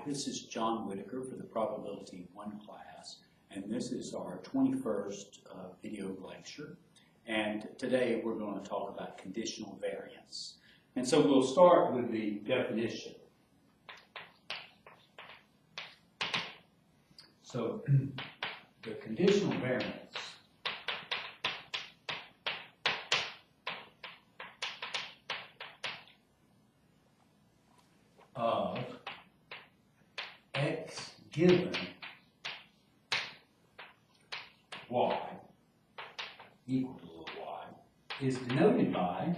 This is John Whitaker for the Probability 1 class, and this is our 21st video lecture. And today we're going to talk about conditional variance. And so we'll start with the definition. So the conditional variance of x given y equal to y is denoted by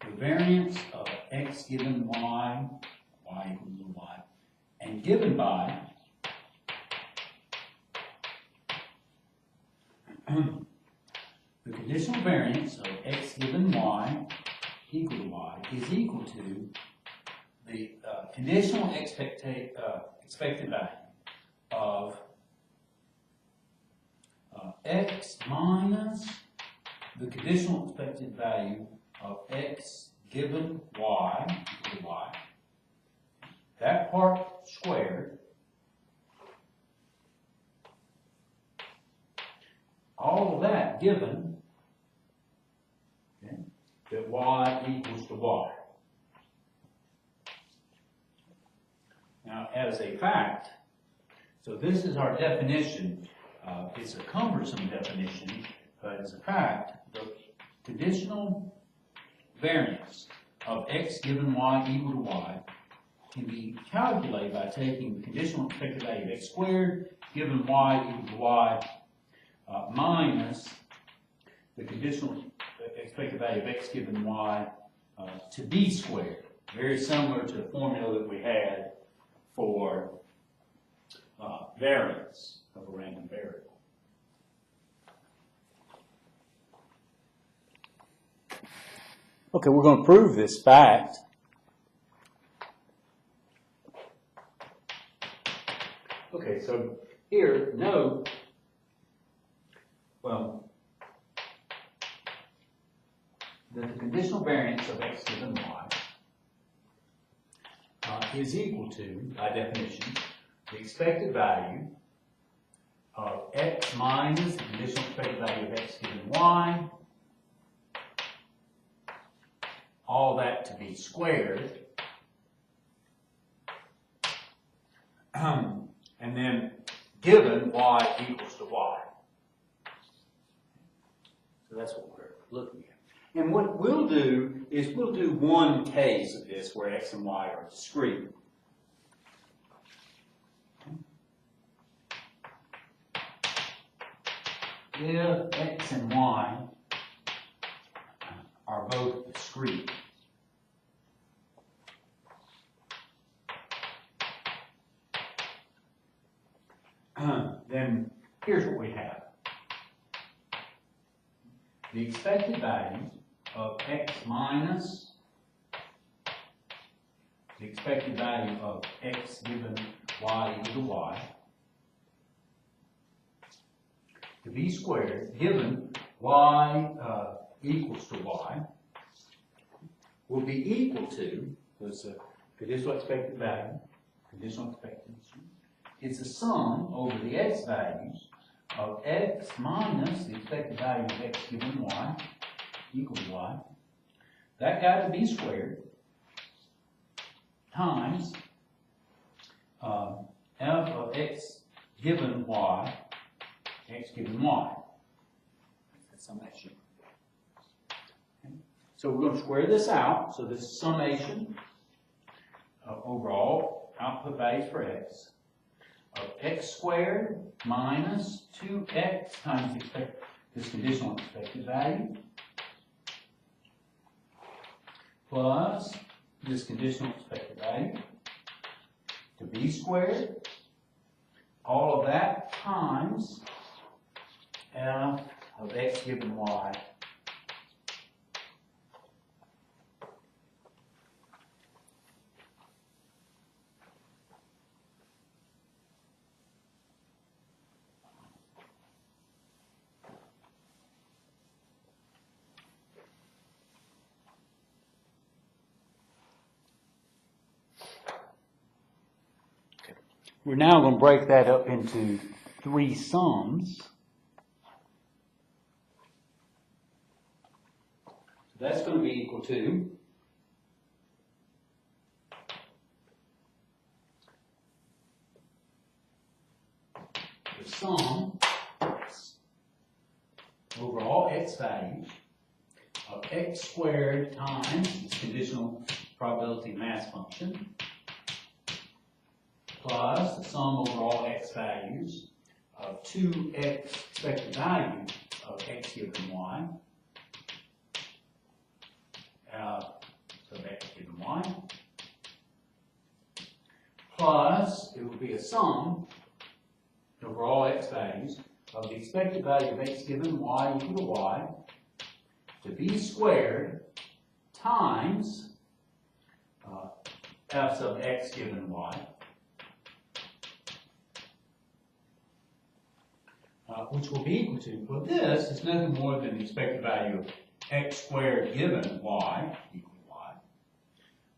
the variance of x given y, y equal to y, and given by the conditional variance of x given y equal to y is equal to the conditional expected value of x minus the conditional expected value of x given y equal to y. That part squared, all of that given that y equals to y. Now, as a fact, so this is our definition. It's a cumbersome definition, but as a fact, the conditional variance of x given y equal to y can be calculated by taking the conditional expected value of x squared given y equal to y minus the conditional expected value of x given y to b squared. Very similar to the formula that we had for variance of a random variable. Okay, we're going to prove this fact. Okay, so here, note, that the conditional variance of x given y is equal to, by definition, the expected value of x minus the conditional expected value of x given y, all that to be squared, and then given y equals to y. So that's what we're looking at. And what we'll do is we'll do one case of this where x and y are discrete. If x and y are both discrete, then here's what we have. The expected value of x minus the expected value of x given y equal to y to b squared given y equals to y will be equal to the conditional expected value, conditional expectancy. It's a sum over the x values of x minus the expected value of x given y equal to y. That got to b squared times f of x given y, x given y. That's summation. Okay. So we're going to square this out. So this is summation of overall output values for x of x squared minus 2x times this conditional expected value plus this conditional expected value to b squared, all of that times f of x given y we're now going to break that up into three sums. So that's going to be equal to the sum over all x values of x squared times this conditional probability mass function plus the sum over all x values of 2x expected value of x given y, so x given y, plus it will be a sum over all x values of the expected value of x given y equal to y to b squared times f sub x given y, which will be equal to, well, this is nothing more than the expected value of x squared given y equal to y,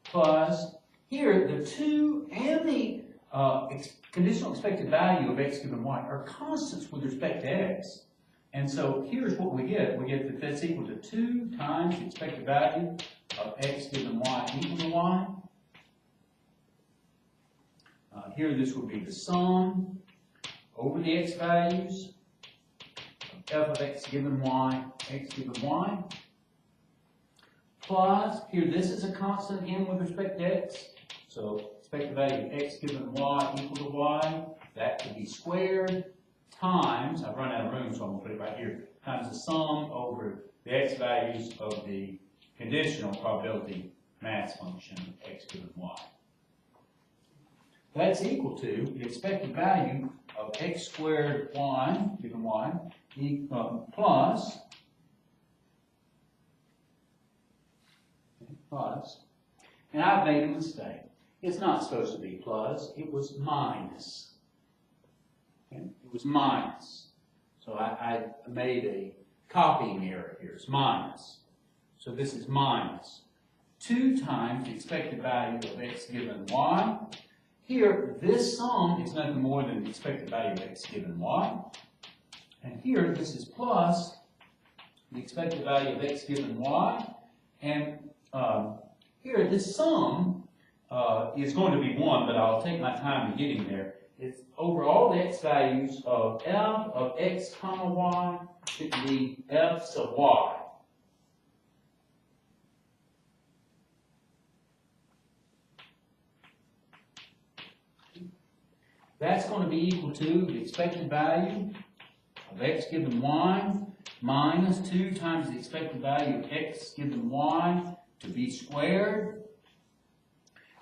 plus here the 2 and the conditional expected value of x given y are constants with respect to x. And so here's what we get. We get that that's equal to 2 times the expected value of x given y equal to y. Here this would be the sum over the x values of f of x given y, plus, here this is a constant again with respect to x. So expected value of x given y equal to y, that could be squared times, I've run out of room so I'm going to put it right here, times the sum over the x values of the conditional probability mass function of x given y. That's equal to the expected value of x squared y given y plus, and I've made a mistake. It's not supposed to be plus, it was minus. Okay? It was minus. So I made a copying error here. It's minus. So this is minus 2 times the expected value of x given y. Here, this sum is nothing more than the expected value of x given y. And here, this is plus the expected value of x given y. And here, this sum is going to be 1, but I'll take my time in getting there. It's over all the x values of f of x comma y should be f sub y. That's going to be equal to the expected value of x given y minus 2 times the expected value of x given y to b squared.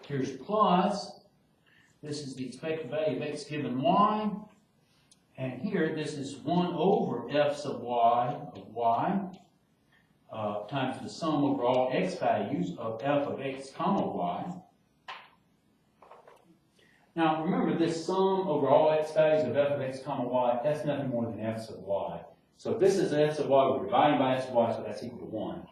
Here's plus, this is the expected value of x given y, and here this is 1 over f sub y of y times the sum over all x values of f of x comma y. Now remember, this sum over all x values of f of x comma y, that's nothing more than f sub y. So if this is f sub y, we're dividing by f sub y, so that's equal to 1.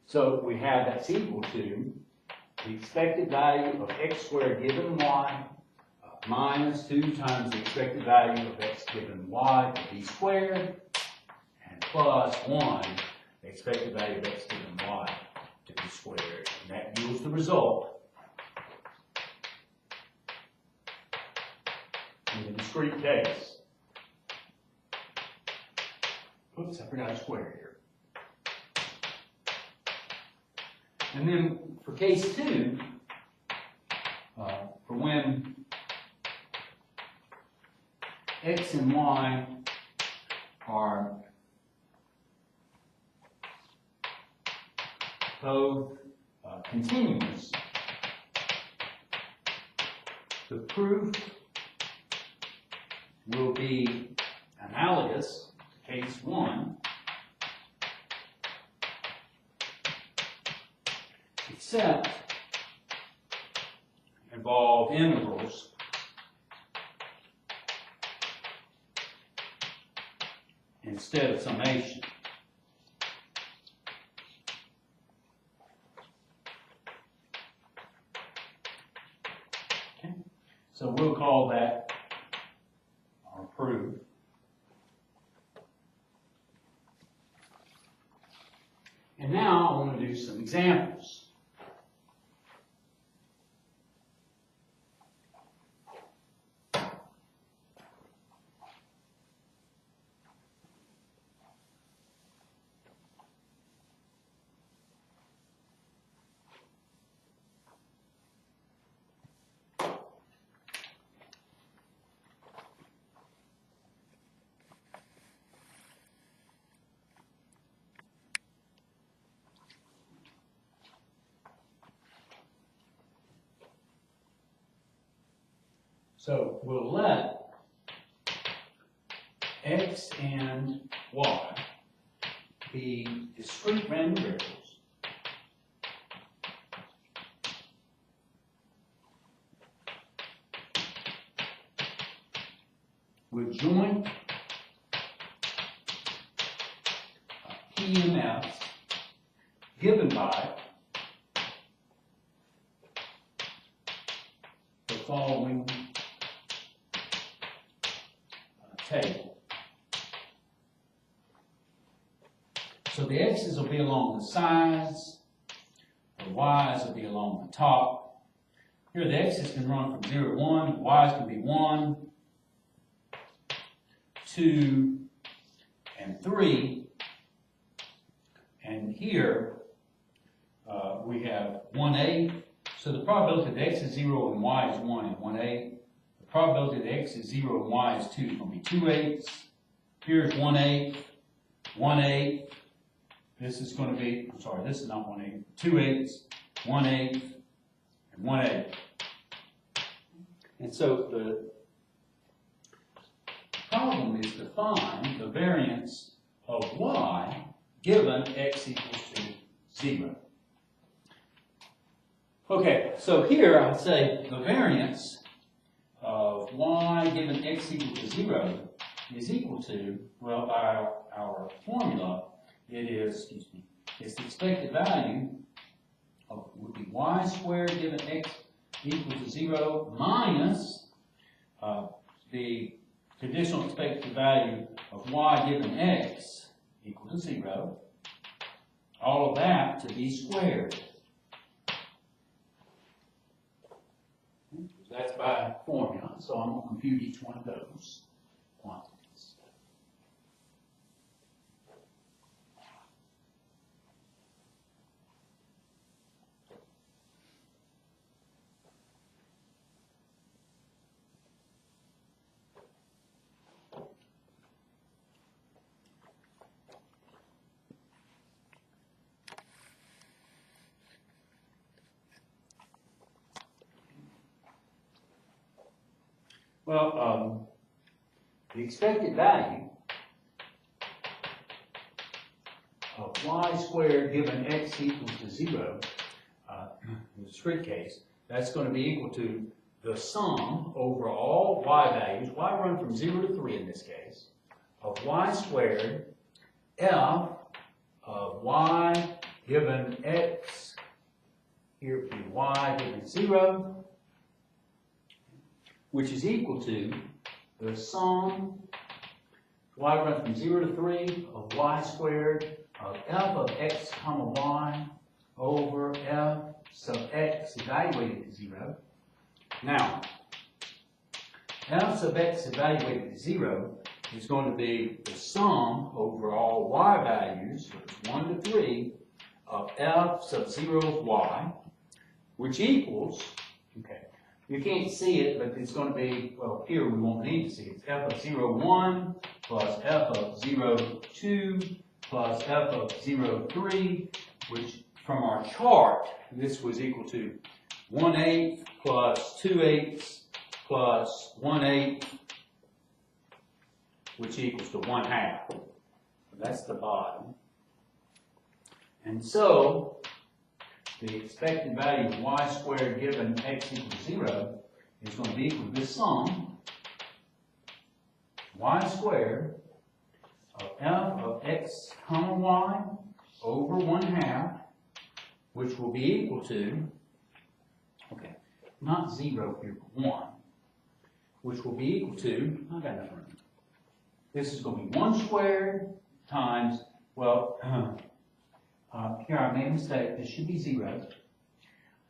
So we have that's equal to the expected value of x squared given y minus 2 times the expected value of x given y to b squared, and plus 1, the expected value of x given y to b squared. And that yields the result in the discrete case. Oops, I forgot a square here. And then for case 2, for when x and y are both continuous, the proof will be analogous to case 1, except involve integrals instead of summation. Okay. So we'll call that our proof. And now I want to do some examples. So we'll let x and y be discrete random variables with joint PMFs given by the following table. So the x's will be along the sides, the y's will be along the top. Here the x's can run from 0 to 1, the y's can be 1, 2, and 3. And here we have 1/8. So the probability that x is 0 and y is 1 is 1/8. The probability that x is 0 and y is 2 is going to be 2/8. Here's 1/8, 1/8. This is going to be, I'm sorry, this is not 1/8, 2/8, 1/8, and 1/8. And so the problem is to find the variance of y given x equals to 0. Okay, so here I would say the variance of y given x equal to 0 is equal to, well, by our formula, it is, it's the expected value of, would be y squared given x equal to 0 minus the conditional expected value of y given x equal to 0. All of that to be squared. That's by formula, so I'm going to compute each one of those quantities. Well, the expected value of y squared given x equals to 0, in the discrete case, that's going to be equal to the sum over all y values, y run from 0 to 3 in this case, of y squared f of y given x, here would be y given 0, which is equal to the sum, y run from 0 to 3, of y squared of f of x comma y over f sub x evaluated to 0. Now, f sub x evaluated to 0 is going to be the sum over all y values, so it's 1 to 3, of f sub 0 of y, which equals, okay, you can't see it, but it's going to be, well, here we won't need to see it. It's f of 0, 1 plus f of 0, 2 plus f of 0, 3, which from our chart, this was equal to 1/8 plus 2/8 plus 1/8, which equals to 1/2. That's the bottom. And so, the expected value of y squared given x equals 0 is going to be equal to this sum, y squared of f of x comma y over 1/2, which will be equal to, okay, not 0 here, but 1, which will be equal to, I got enough room. This is going to be 1 squared times, well, here I made a mistake, this should be 0.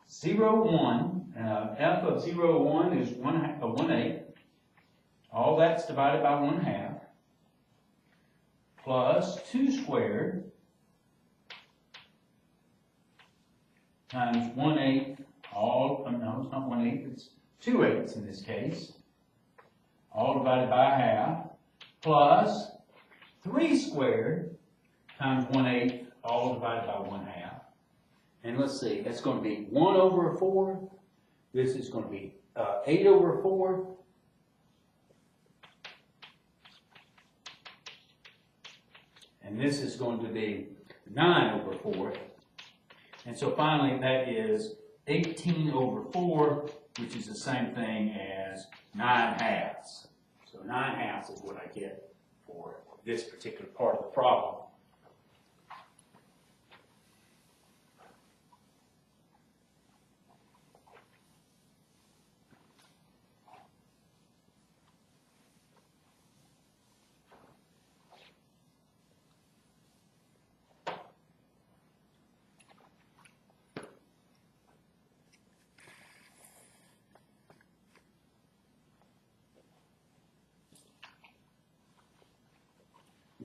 0, 1, f of 0, 1 is 1/8. All that's divided by 1/2, plus 2 squared times 1/8, no, it's not 1/8, it's 2/8 in this case, all divided by 1/2, plus 3 squared times 1/8, all divided by 1/2. And let's see, that's going to be 1 over 4. This is going to be 8 over 4. And this is going to be 9 over 4. And so finally, that is 18 over 4, which is the same thing as 9/2. So 9/2 is what I get for this particular part of the problem.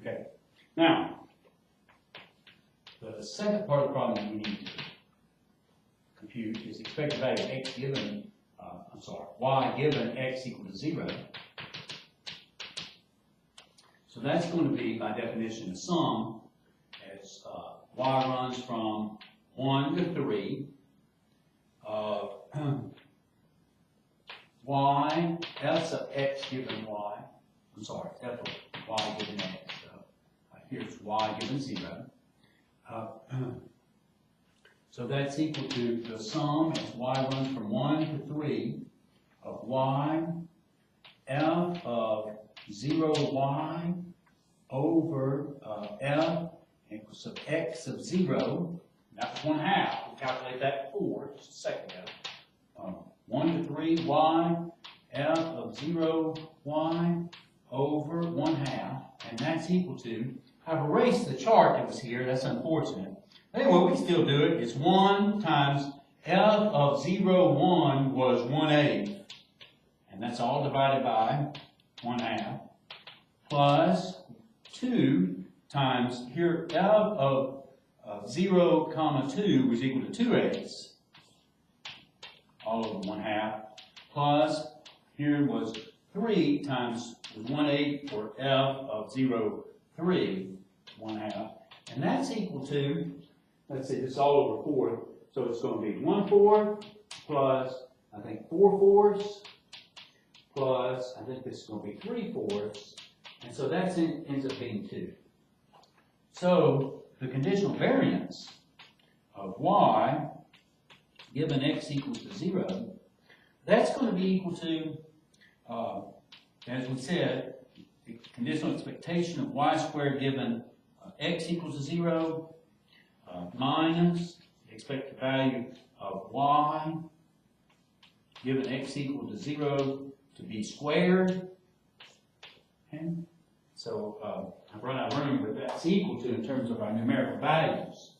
Okay, now, the second part of the problem that we need to compute is the expected value of x given, y given x equal to 0. So that's going to be, by definition, a sum as y runs from 1 to 3 of y, f of x given y, f of y given x. Here's y given 0. So that's equal to the sum as y runs from 1 to 3 of y, f of 0y over f equals of x of 0. That's 1/2. We'll calculate that before, just a second ago. 1 to 3 y, f of 0y over 1/2. And that's equal to, I've erased the chart that was here, that's unfortunate. Anyway, we can still do it. It's 1 times f of 0, 1 was 1/8. And that's all divided by 1/2. Plus 2 times, here f of 0, comma 2 was equal to 2/8. All over 1/2. Plus, here was 3 times 1/8 for f of 0, 3, 1/2. And that's equal to, let's see, it's all over 4, so it's going to be 1/4 plus, I think, 4/4 plus, I think this is going to be 3/4, and so that ends up being 2. So the conditional variance of y given x equals to 0, that's going to be equal to, as we said, the conditional expectation of y squared given x equals to 0 minus the expected value of y given x equal to 0 to be squared. Okay? So I've run out of room, but that's equal to in terms of our numerical values.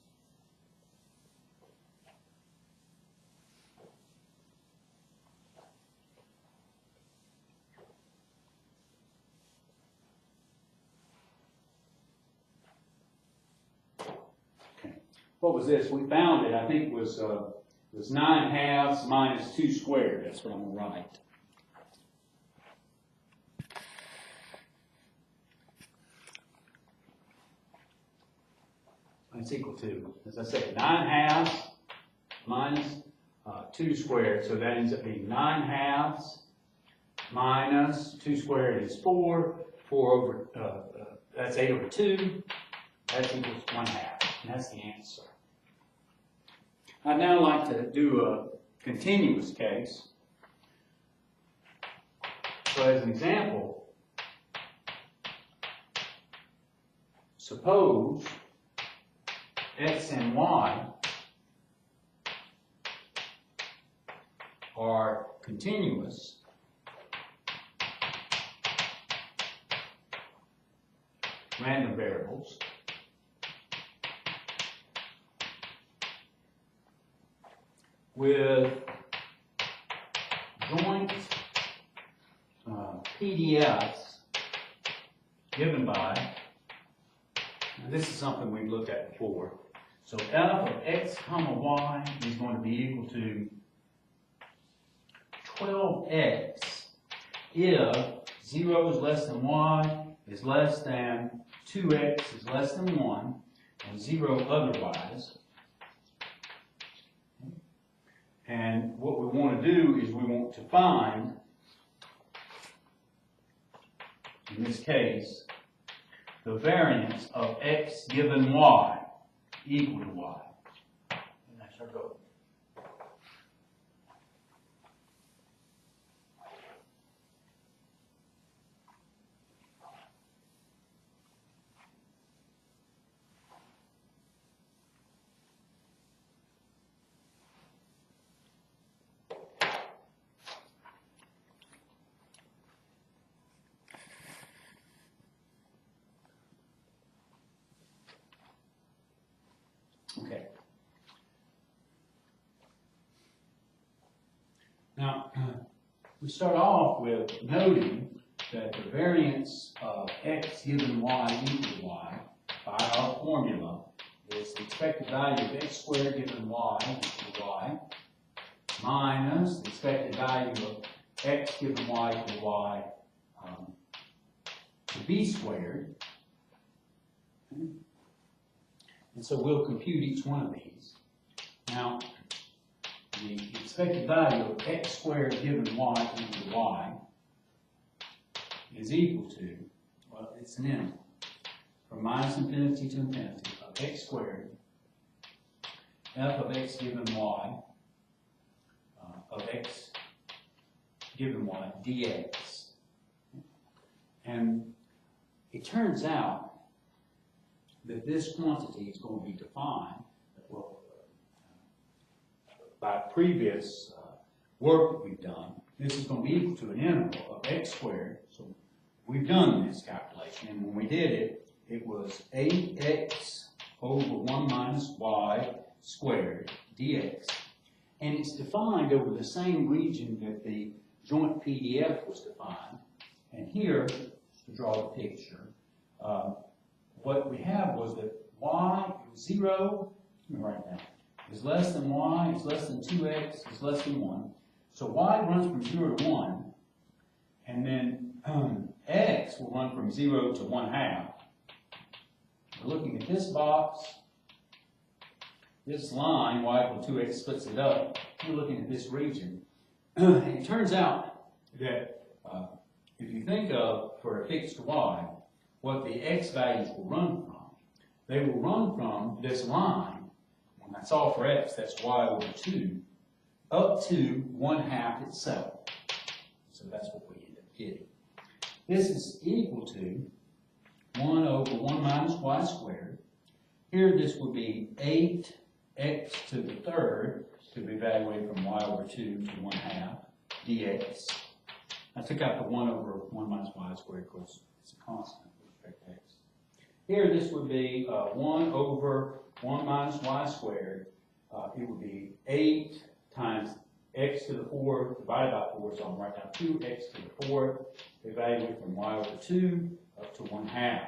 What was this? We found it, I think, was 9/2 minus 2 squared. That's what I'm going to write. it's equal to, as I said, 9/2 minus 2 squared, so that ends up being 9/2 minus 2 squared is 4, 4 over, that's 8 over 2, that equals 1/2, and that's the answer. I'd now like to do a continuous case. So as an example, suppose x and y are continuous random variables with joint PDFs given by, and this is something we've looked at before, so f of x comma y is going to be equal to 12x if 0 is less than y is less than 2x is less than 1 and 0 otherwise. And what we want to do is we want to find, in this case, the variance of x given y equal to y. And that's our goal. Okay. Now, we start off with noting that the variance of x given y equal to y by our formula is the expected value of x squared given y equal to y minus the expected value of x given y equal to y to b squared. And so we'll compute each one of these. Now, the expected value of x squared given y equal to y is equal to, well, it's an interval from minus infinity to infinity of x squared f of x given y of x given y dx. And it turns out that this quantity is going to be defined, well, by previous work that we've done. This is going to be equal to an interval of x squared. So we've done this calculation, and when we did it, it was 8x over 1 minus y squared dx. And it's defined over the same region that the joint PDF was defined. And here, to draw the picture, what we have was that y is 0, let me write that, is less than y, is less than 2x, is less than 1. So y runs from 0 to 1, and then x will run from 0 to 1/2. We're looking at this box, this line, y equal to 2x splits it up. We're looking at this region. And it turns out that if you think of, for a fixed y, what the x values will run from. They will run from this line, and that's all for x, that's y over 2, up to 1/2 itself. So that's what we end up getting. This is equal to 1 over 1 minus y squared. Here this would be 8x to the third to be evaluated from y over 2 to 1/2 dx. I took out the 1 over 1 minus y squared because it's a constant. X. Here this would be 1 over 1 minus y squared. It would be 8 times x to the 4 divided by 4, so I'm writing down 2x to the 4, evaluate from y over 2 up to 1/2.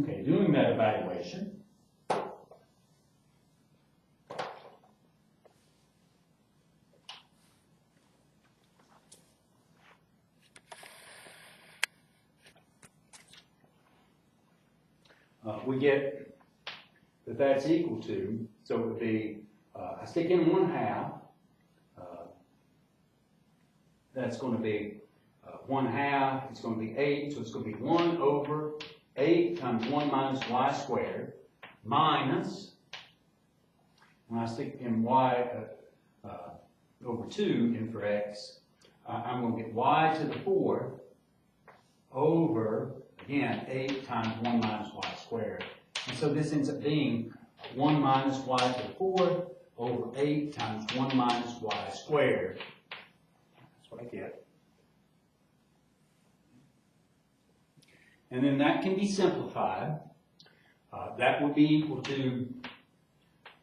Okay, doing that evaluation, we get that that's equal to, so it would be, I stick in 1/2, that's going to be 1/2, it's going to be 8, so it's going to be 1/8 times 1 minus y squared, minus, when I stick in y over 2 in for x, I'm going to get y to the 4 over, again, 8 times 1 minus y squared. And so this ends up being 1 minus y to the 4 over 8 times 1 minus y squared. That's what I get. And then that can be simplified. That would be equal to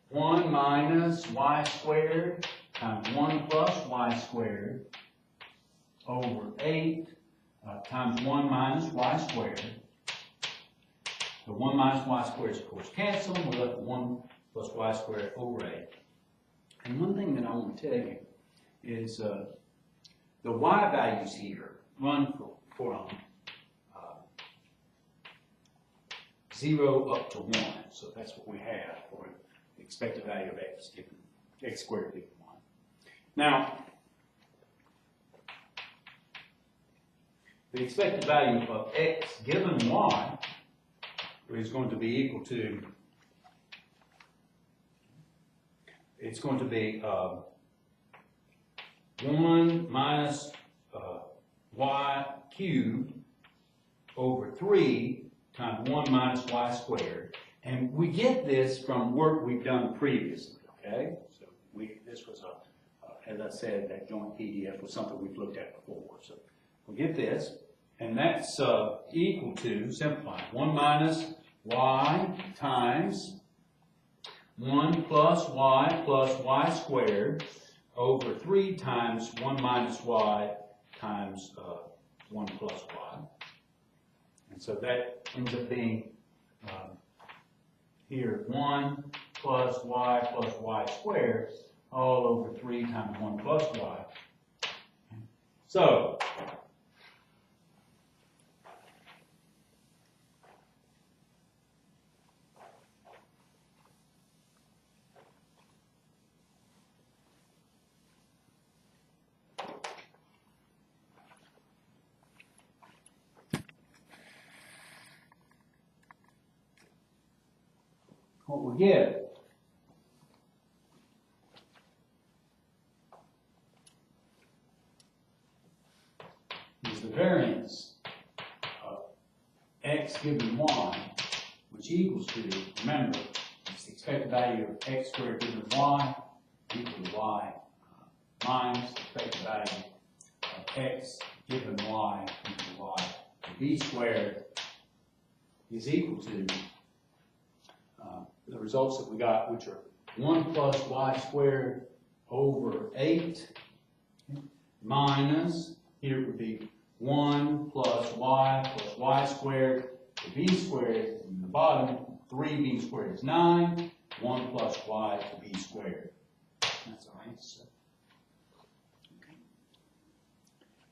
1 minus y squared times 1 plus y squared over 8 times 1 minus y squared. The 1 minus y squared is, of course, cancel. We're left with 1 plus y squared over 8. And one thing that I want to tell you is the y values here run from 0 up to 1. So that's what we have for the expected value of x given x squared given 1. Now, the expected value of x given y is going to be equal to, it's going to be 1 minus y cubed over 3 times 1 minus y squared. And we get this from work we've done previously, okay? So this was, as I said, that joint PDF was something we've looked at before. So we get this, and that's equal to, simplifying, 1 minus y times 1 plus y squared over 3 times 1 minus y times 1 plus y. And so that ends up being here 1 plus y squared all over 3 times 1 plus y. So, what we get is the variance of x given y, which equals to, remember, it's the expected value of x squared given y equal to y minus the expected value of x given y equal to y. So b squared is equal to the results that we got, which are 1 plus y squared over 8 minus, here it would be 1 plus y squared to b squared, and the bottom, 3b squared is 9, 1 plus y to b squared. That's all right. So, okay.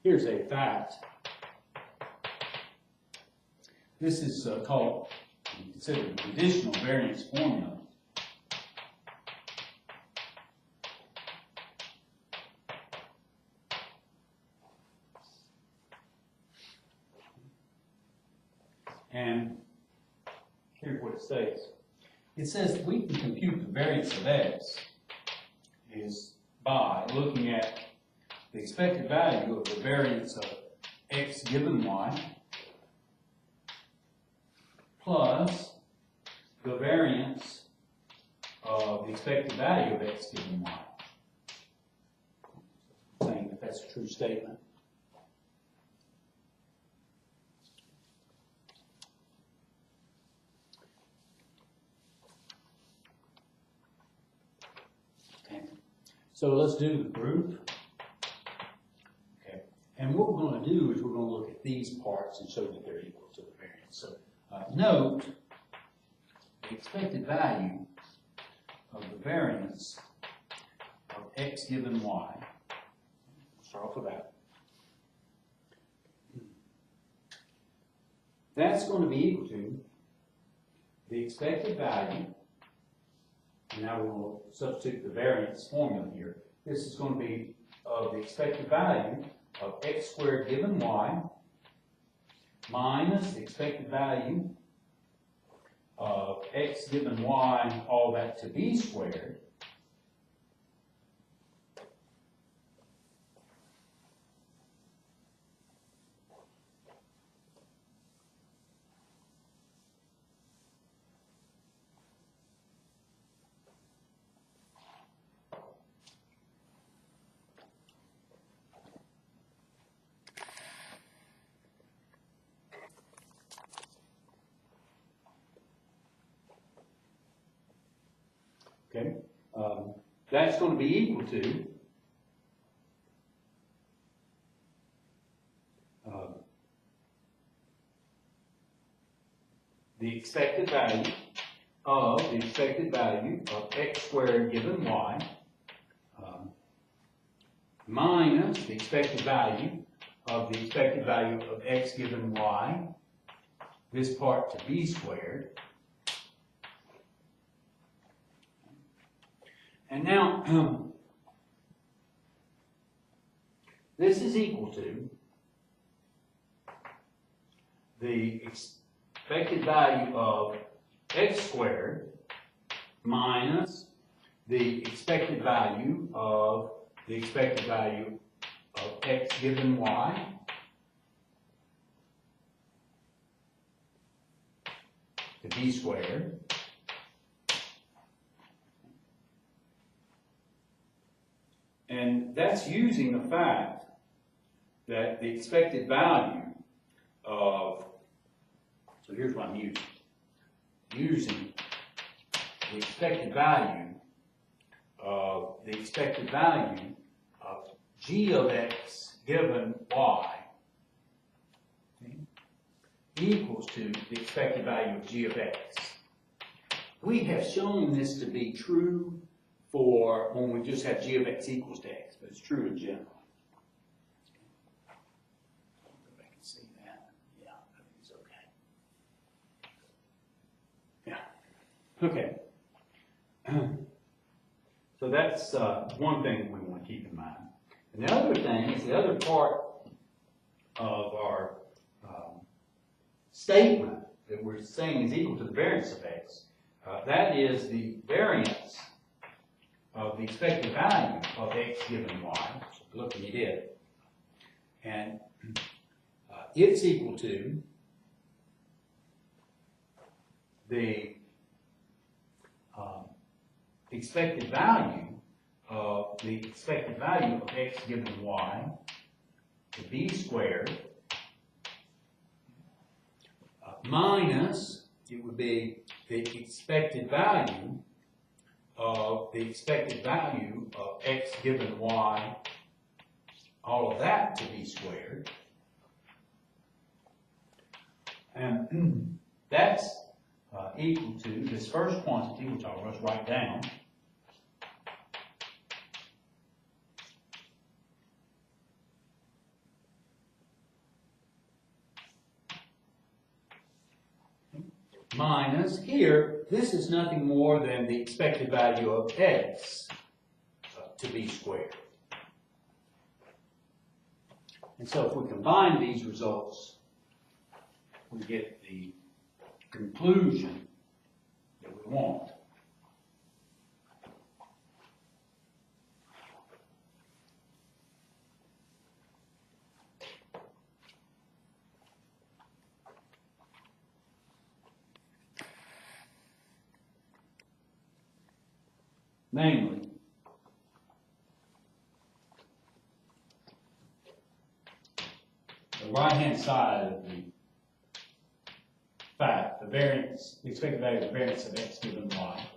Here's a fact. This is called, considered the conditional variance formula. And here's what it states. It says that we can compute the variance of x is by looking at the expected value of the variance of x given y plus the variance of the expected value of x given y. Saying that that's a true statement. Okay. So let's do the proof. Okay. And what we're going to do is we're going to look at these parts and show that they're equal to the variance. So note the expected value of the variance of x given y. Start off with that. That's going to be equal to the expected value, and now we will substitute the variance formula here. This is going to be of the expected value of x squared given y minus the expected value of x given y, all that to b squared, okay? That's going to be equal to the expected value of x squared given y minus the expected value of x given y, this part to b squared. And now, this is equal to the expected value of x squared minus the expected value of x given y to b squared. And that's using the fact that the expected value of, so here's what I'm using. Using the expected value of g of x given y, okay, equals to the expected value of g of x. We have shown this to be true for when we just have g of x equals to x, but it's true in general. If I can see that. Yeah, I think it's okay. Yeah. Okay. So that's one thing we want to keep in mind. And the other thing is the other part of our statement that we're saying is equal to the variance of x. That is the variance of the expected value of x given y. So we're looking at it. And it's equal to the expected value of x given y to b squared minus, it would be the expected value of x given y, all of that to b squared. And that's equal to this first quantity, which I'll just write down. Minus, here, this is nothing more than the expected value of x to b squared. And so if we combine these results, we get the conclusion that we want. Namely, the right-hand side of the fact, the expected value of the variance of x given y,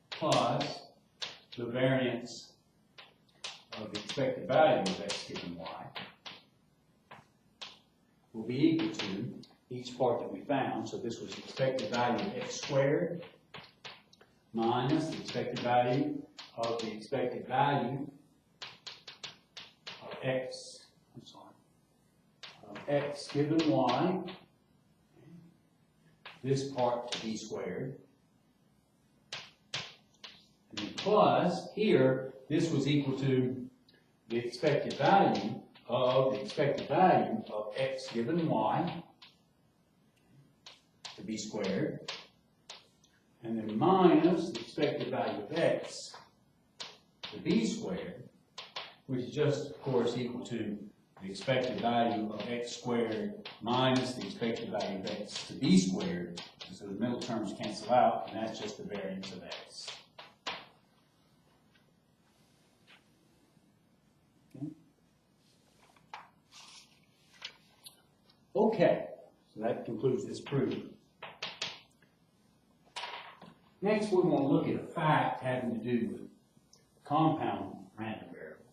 plus the variance of the expected value of x given y will be equal to each part that we found. So this was the expected value of x squared minus the expected value of the expected value of x given y this part to b squared. And then plus, here, this was equal to the expected value of x given y to b squared. And then minus the expected value of x to b squared, which is just, of course, equal to the expected value of x squared minus the expected value of x to b squared. So the middle terms cancel out, and that's just the variance of x. Okay, so that concludes this proof. Next, we're going to look at a fact having to do with compound random variable.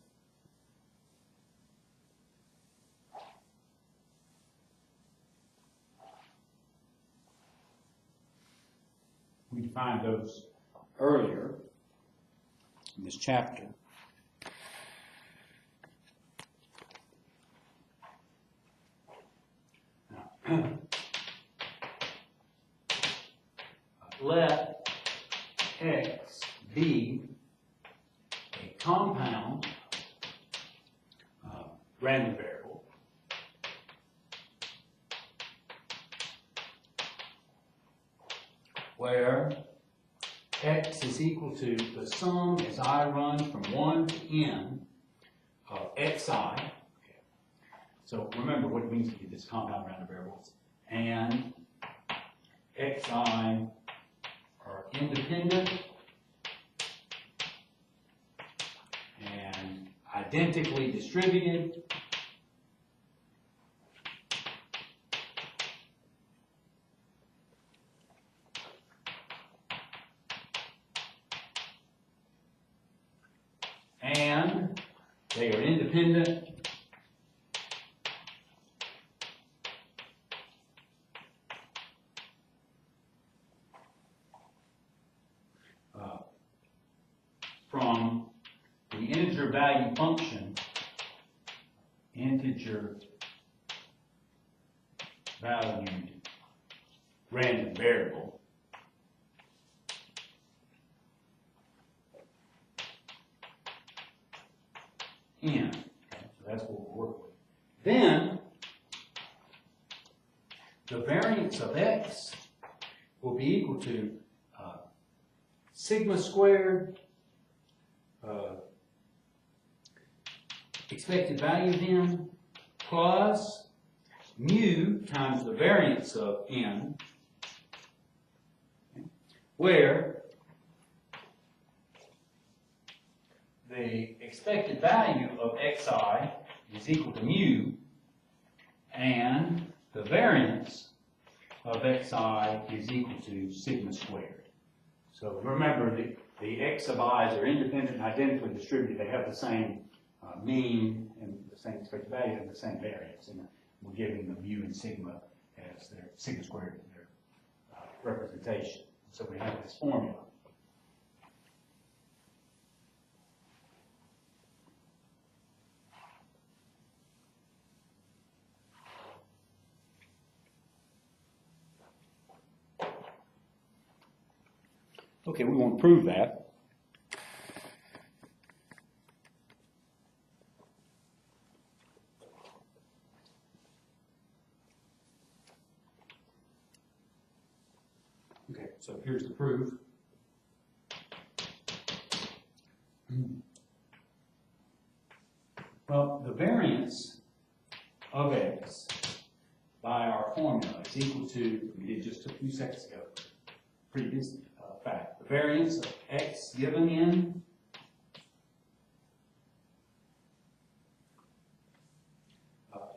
We defined those earlier in this chapter. Now, let x be a compound random variable where x is equal to the sum as I run from 1 to n of xi. So remember what it means to be this compound random variables. And xi are independent and identically distributed. And they are independent from the integer value function, integer valued random variable, n. Okay, so that's what we'll work with. Then the variance of x will be equal to sigma squared expected value of n plus mu times the variance of n, where the expected value of xi is equal to mu and the variance of xi is equal to sigma squared. So remember, the x sub i's are independent and identically distributed. They have the same mean and the same expected value and the same variance. And we're giving the mu and sigma as their sigma squared as their representation. So we have this formula. Okay, we want to prove that. Okay, so here's the proof. Well, the variance of x by our formula is equal to, we did just a few seconds ago, previous fact. The variance of x given n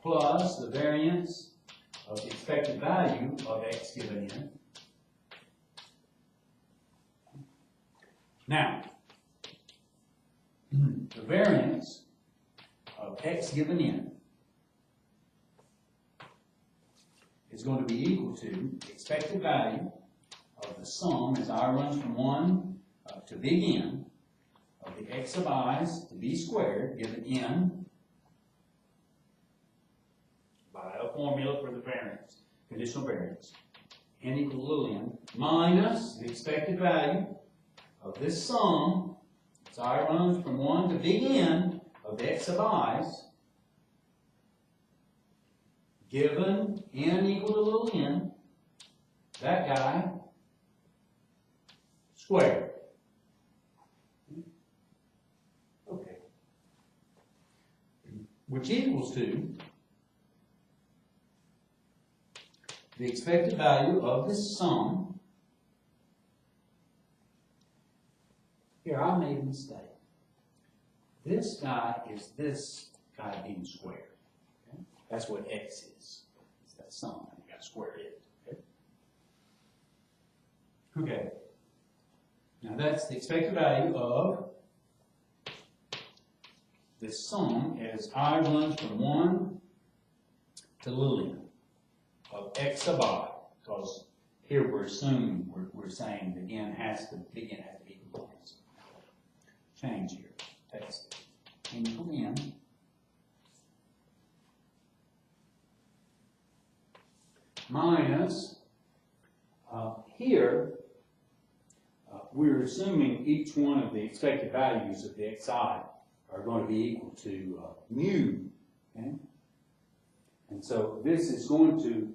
plus the variance of the expected value of x given n. Now, the variance of x given n is going to be equal to the expected value of the sum as I run from 1 to big N of the x sub i's to b squared given n by a formula for the variance, conditional variance, n equal to little n, minus the expected value of this sum, as I runs from 1 to big N of the x sub i's, given n equal to little n, that guy, squared. Okay. Which equals to the expected value of this sum. Here, I made a mistake. This guy is this guy being squared. Okay? That's what x is. It's that sum. You got to square it. Okay. Now that's the expected value of this sum as I runs from 1 to little n of x sub I, because here we're assuming, we're saying the n has to, big N has to be components. Change here. Text n equal to n. Minus, here, we're assuming each one of the expected values of the xi are going to be equal to mu. Okay? And so this is going to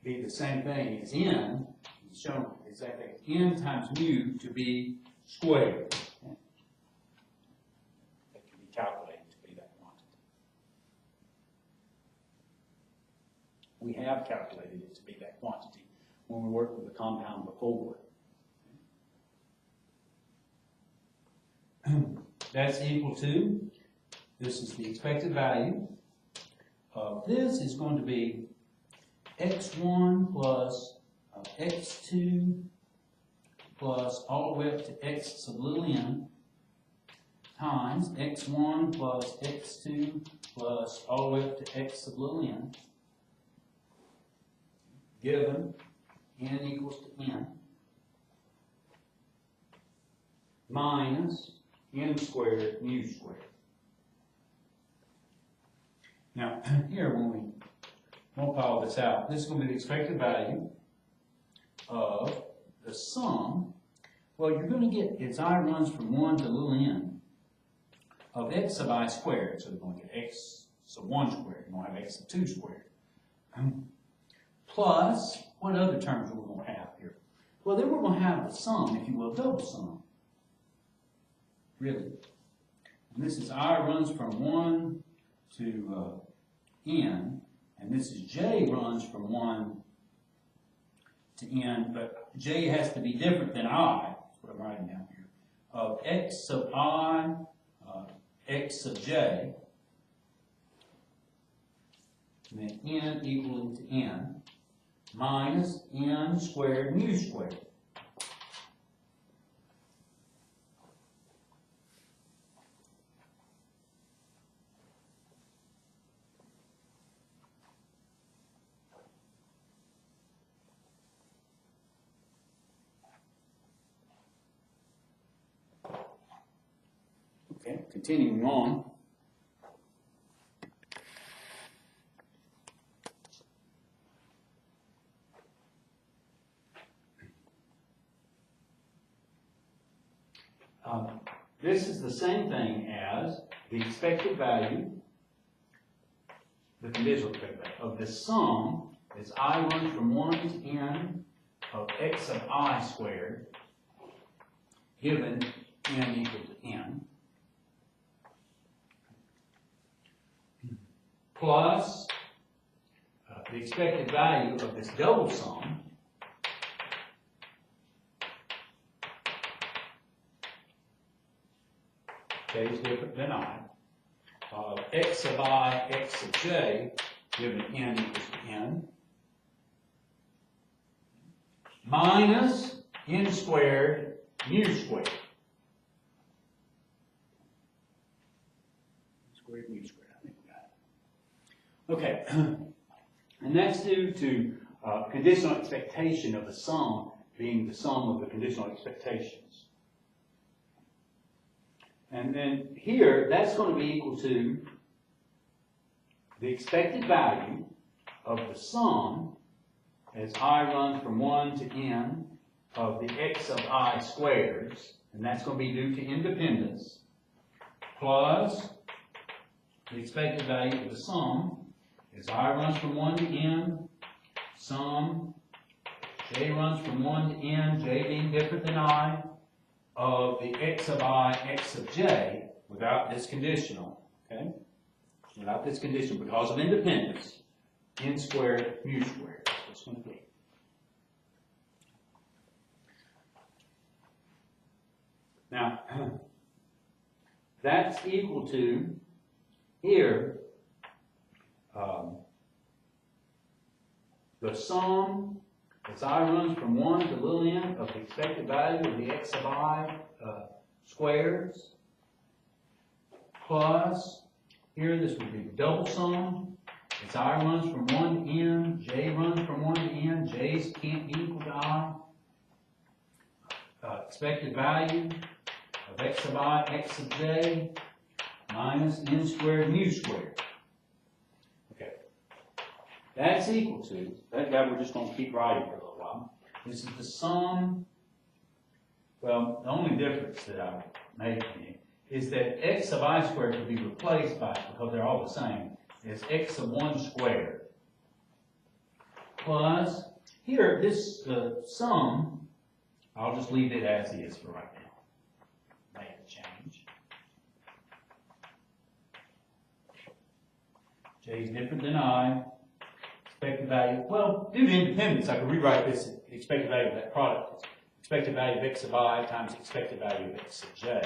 be the same thing as n, it's shown the same thing as n times mu to be squared. Okay? That can be calculated to be that quantity. We have calculated it to be that quantity when we worked with the compound before. That's equal to, this is the expected value of this is going to be x1 plus x2 plus all the way up to x sub little n times x1 plus x2 plus all the way up to x sub little n, given n equals to n, minus n squared mu squared. Now, here when we multiply this out, this is going to be the expected value of the sum. Well, you're going to get, as I runs from 1 to little n, of x sub I squared. So you're going to get x sub 1 squared. You're going to have x sub 2 squared. Plus, what other terms are we going to have here? Well, then we're going to have the sum, if you will, double sum. Really. And this is I runs from 1 to n, and this is j runs from 1 to n, but j has to be different than I, that's what I'm writing down here, of x sub I, x sub j, and then n equaling to n, minus n squared mu squared. Okay, continuing on. This is the same thing as the expected value, the conditional expected value, of the sum as I run from 1 to n of x sub I squared, given n equal to n, plus the expected value of this double sum, j is different than I, of x sub I, x sub j, given n equals to n, minus n squared mu squared. Squared mu squared, I think we got it. Okay, and that's due to conditional expectation of the sum being the sum of the conditional expectations. And then here, that's going to be equal to the expected value of the sum as I runs from 1 to n of the x of I squares, and that's going to be due to independence, plus the expected value of the sum as I runs from 1 to n, sum j runs from 1 to n, j being different than I, of the x of I, x of j, without this conditional, okay? Without this condition, because of independence, n squared, mu squared. That's what it's going to be. Now, that's equal to, here, the sum as I runs from 1 to little n of the expected value of the x of I squares, plus, here this would be the double sum. As I runs from 1 to n, j runs from 1 to n, j's can't be equal to I. Expected value of x of I, x of j, minus n squared mu squared. Okay. That's equal to, that guy we're just going to keep writing for a little while. This is the sum, well, the only difference that I made here is that x of I squared could be replaced by, because they're all the same, is x of 1 squared. Plus, here, this sum, I'll just leave it as is for right now. Make a change. J is different than I. Expected value, well, due to independence, I could rewrite this expected value of that product. Expected value of x of I times expected value of x of j.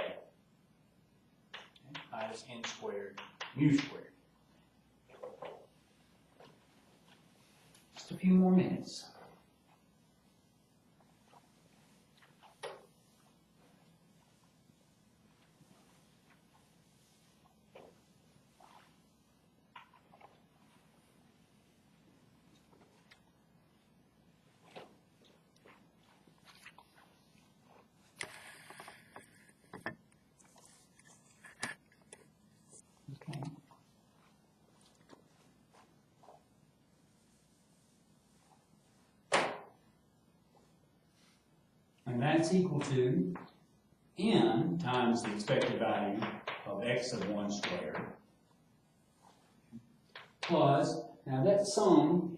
Minus n squared, mu squared. Just a few more minutes. And that's equal to n times the expected value of x of 1 squared plus, now that sum,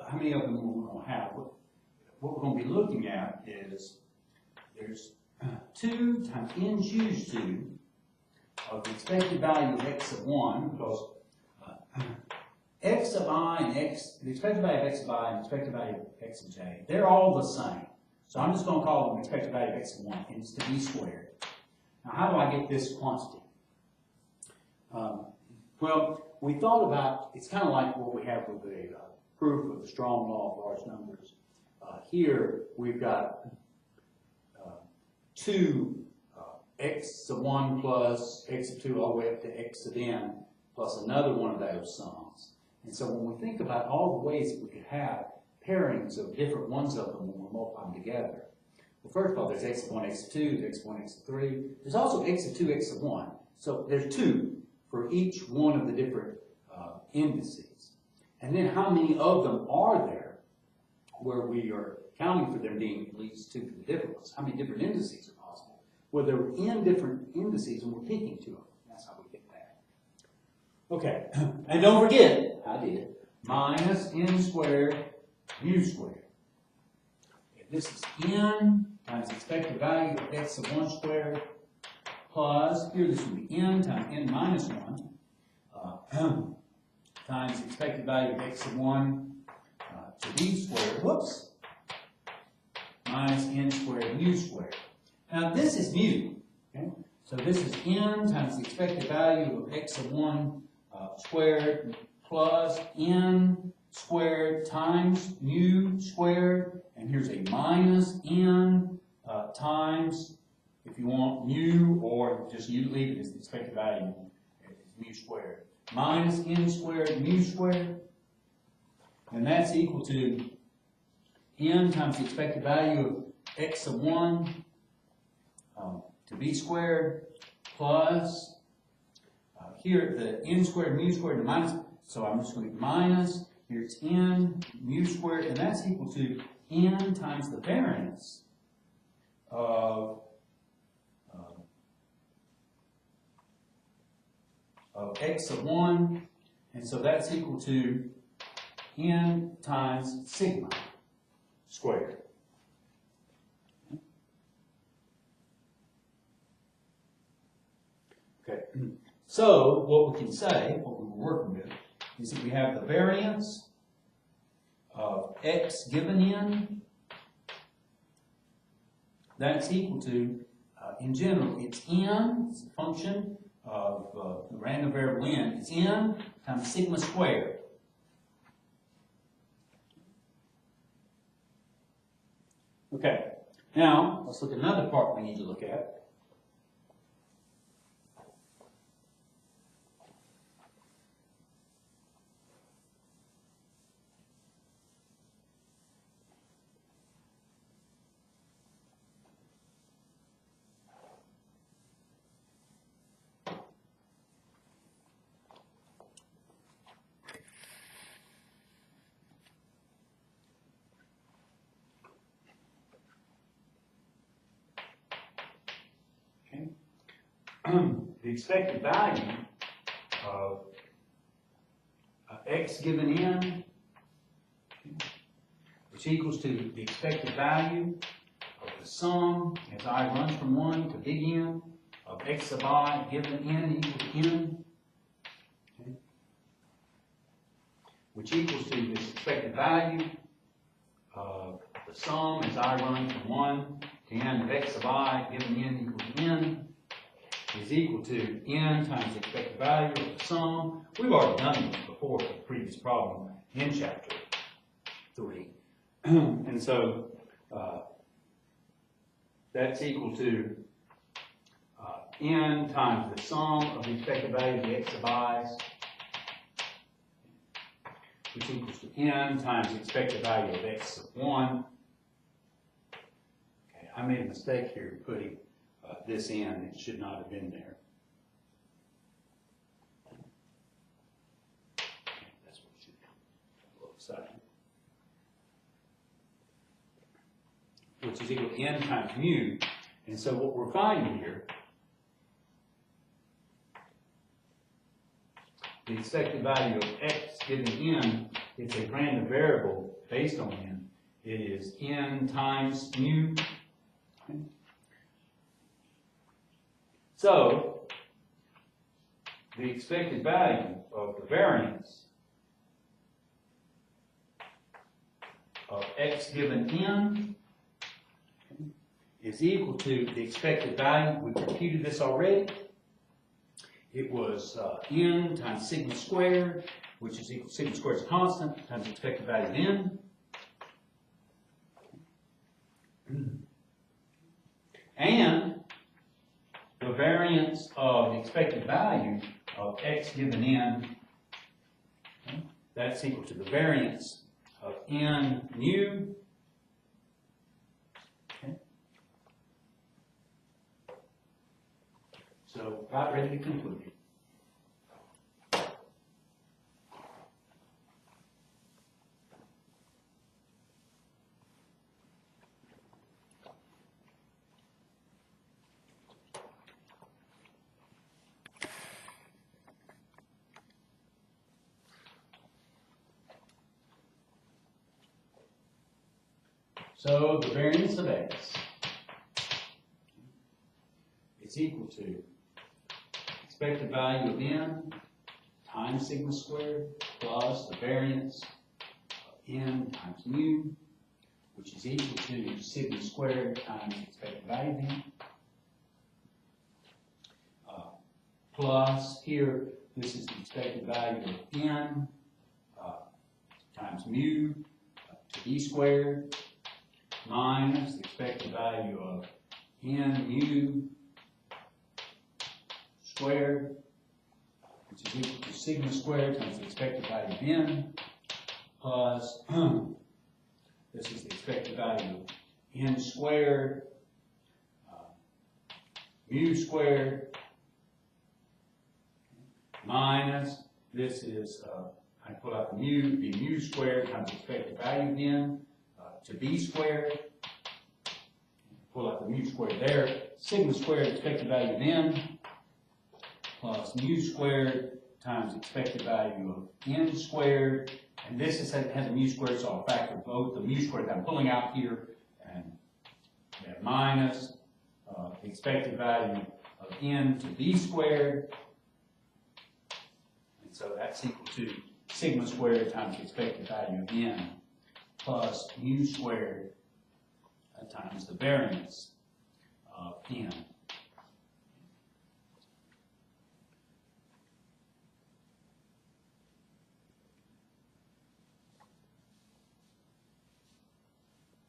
how many of them we're going to have? What we're going to be looking at is there's 2 times n choose 2 of the expected value of x of 1, because x of I and x, the expected value of x of I and the expected value of x of j, they're all the same. So I'm just going to call them expected value of x of 1, and it's to be squared. Now, how do I get this quantity? Well, we thought about, it's kind of like what we have with the proof of the strong law of large numbers. Here, we've got 2 x of 1 plus x of 2 all the way up to x of n plus another one of those sums. And so when we think about all the ways that we could have pairings of different ones of them when we're multiplying together. Well, first of all, there's x of 1, x of 2, there's x of 1, x of 3. There's also x of 2, x of 1. So there's 2 for each one of the different indices. And then how many of them are there where we are counting for them being at least 2 for the different ones? How many different indices are possible? Well, there were n different indices and we're picking 2 of them. That's how we get that. Okay, and don't forget, I did, minus n squared mu squared. This is n times the expected value of x of 1 squared plus, here this will be n times n minus 1 times the expected value of x of 1 to b squared, whoops, minus n squared mu squared. Now this is mu, okay? So this is n times the expected value of x of 1 squared plus n squared times mu squared, and here's a minus n times, if you want, mu, or just you leave it as the expected value is mu squared. Minus n squared mu squared, and that's equal to n times the expected value of x of 1 to b squared plus, here the n squared mu squared and minus, so I'm just going to minus here's n mu squared, and that's equal to n times the variance of x sub 1, and so that's equal to n times sigma squared. Okay, so what we can say, what we were working with, is that we have the variance of x given n. That's equal to, in general, it's n, it's a function of the random variable n, it's n times sigma squared. Okay, now let's look at another part we need to look at. The expected value of x given n, which equals to the expected value of the sum as I runs from 1 to big N of x sub I given n equal to n, okay, which equals to this expected value of the sum as I run from 1 to n of x sub I given n equal to n, is equal to n times the expected value of the sum. We've already done this before for the previous problem in chapter 3. And so that's equal to n times the sum of the expected value of the x sub i's, which equals to n times the expected value of x sub 1. Okay, I made a mistake here putting this in, it should not have been there. That's what it should be. A little side. Which is equal to n times mu. And so what we're finding here, the expected value of x given n, it's a random variable based on n. It is n times mu. Okay. So, the expected value of the variance of x given n is equal to the expected value. We computed this already. It was n times sigma squared, which is equal to sigma squared is a constant, times the expected value of n. And the variance of the expected value of x given n, okay, that's equal to the variance of n mu. Okay. So, about ready to conclude. So the variance of x is equal to expected value of n times sigma squared plus the variance of n times mu, which is equal to sigma squared times expected value of n, plus here, this is the expected value of n times mu to b squared, minus the expected value of n mu squared, which is equal to sigma squared times the expected value of n, plus this is the expected value of n squared mu squared, minus this is I pull out the mu squared times expected value then, to b squared. Pull out the mu squared there. Sigma squared expected value then, plus mu squared times expected value of n squared. And this has a mu squared, so I'll factor both the mu squared that I'm pulling out here and that minus the expected value of n to b squared. And so that's equal to sigma squared times the expected value of n plus mu squared times the variance of n.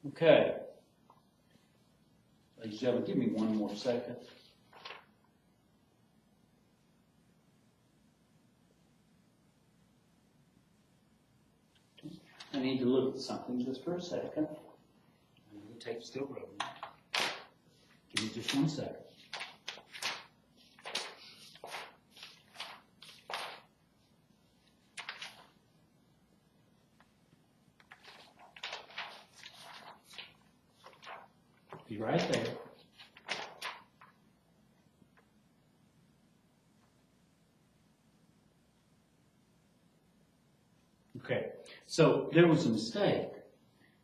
Okay. Ladies and gentlemen, give me one more second. I need to look at something just for a second. The tape's still rolling. Give me just 1 second. Be right there. Okay, so there was a mistake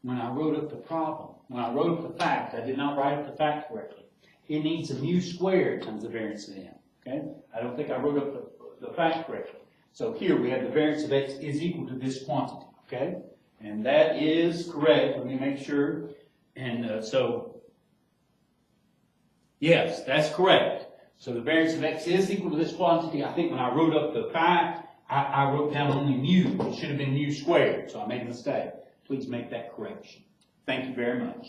when I wrote up the problem. When I wrote up the fact, I did not write up the fact correctly. It needs a mu squared times the variance of n. Okay, I don't think I wrote up the fact correctly. So here we have the variance of x is equal to this quantity. Okay, and that is correct. Let me make sure. And yes, that's correct. So the variance of x is equal to this quantity. I think when I wrote up the fact, I wrote down only mu. It should have been mu squared, so I made a mistake. Please make that correction. Thank you very much.